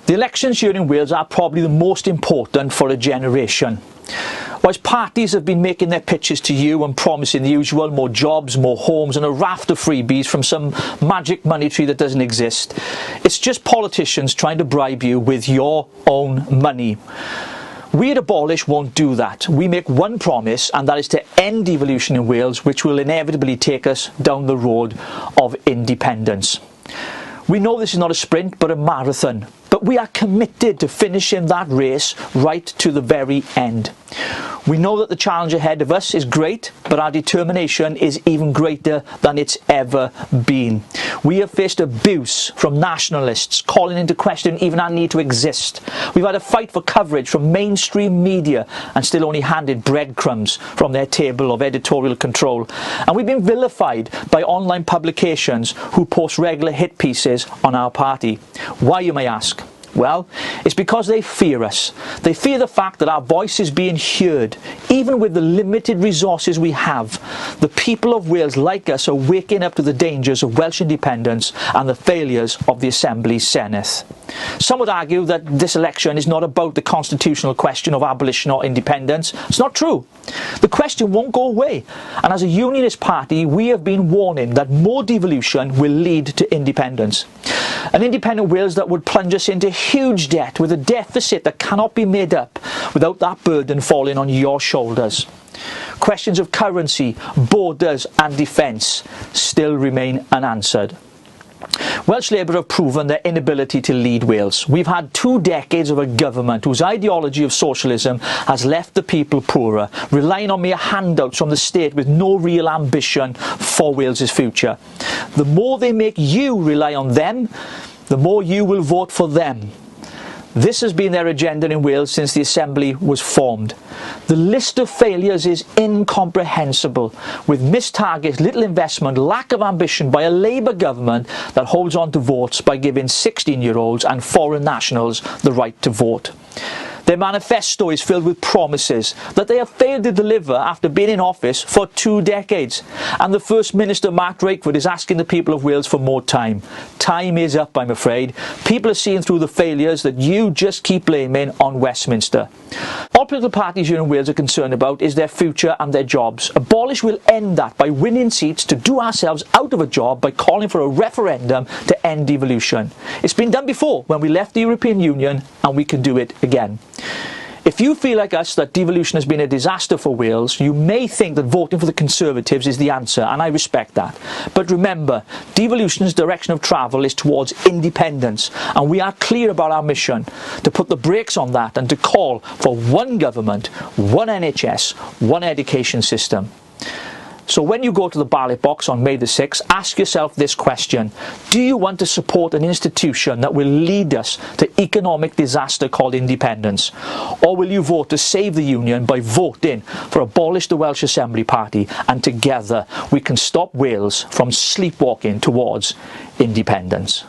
The elections here in Wales are probably the most important for a generation. Whilst parties have been making their pitches to you and promising the usual more jobs, more homes and a raft of freebies from some magic money tree that doesn't exist, it's just politicians trying to bribe you with your own money. We at Abolish won't do that. We make one promise, and that is to end devolution in Wales, which will inevitably take us down the road of independence. We know this is not a sprint but a marathon, but we are committed to finishing that race right to the very end. We know that the challenge ahead of us is great, but our determination is even greater than it's ever been. We have faced abuse from nationalists, calling into question even our need to exist. We've had a fight for coverage from mainstream media and still only handed breadcrumbs from their table of editorial control. And we've been vilified by online publications who post regular hit pieces on our party. Why, you may ask? Well, it's because they fear us. They fear the fact that our voice is being heard. Even with the limited resources we have, the people of Wales, like us, are waking up to the dangers of Welsh independence and the failures of the Assembly's Senedd. Some would argue that this election is not about the constitutional question of abolition or independence. It's not true. The question won't go away. And as a unionist party, we have been warning that more devolution will lead to independence. An independent Wales that would plunge us into huge debt with a deficit that cannot be made up without that burden falling on your shoulders. Questions of currency, borders and defence still remain unanswered. Welsh Labour have proven their inability to lead Wales. We've had 2 decades of a government whose ideology of socialism has left the people poorer, relying on mere handouts from the state with no real ambition for Wales's future. The more they make you rely on them, the more you will vote for them. This has been their agenda in Wales since the Assembly was formed. The list of failures is incomprehensible, with missed targets, little investment, lack of ambition by a Labour government that holds on to votes by giving 16-year-olds and foreign nationals the right to vote. Their manifesto is filled with promises that they have failed to deliver after being in office for 2 decades. And the First Minister, Mark Drakeford, is asking the people of Wales for more time. Time is up, I'm afraid. People are seeing through the failures that you just keep blaming on Westminster. All political parties here in Wales are concerned about is their future and their jobs. Abolish will end that by winning seats to do ourselves out of a job by calling for a referendum to end devolution. It's been done before when we left the European Union, and we can do it again. If you feel like us that devolution has been a disaster for Wales, you may think that voting for the Conservatives is the answer, and I respect that. But remember, devolution's direction of travel is towards independence, and we are clear about our mission to put the brakes on that and to call for one government, one NHS, one education system. So when you go to the ballot box on May the 6th, ask yourself this question. Do you want to support an institution that will lead us to economic disaster called independence? Or will you vote to save the Union by voting for Abolish the Welsh Assembly Party, and together we can stop Wales from sleepwalking towards independence?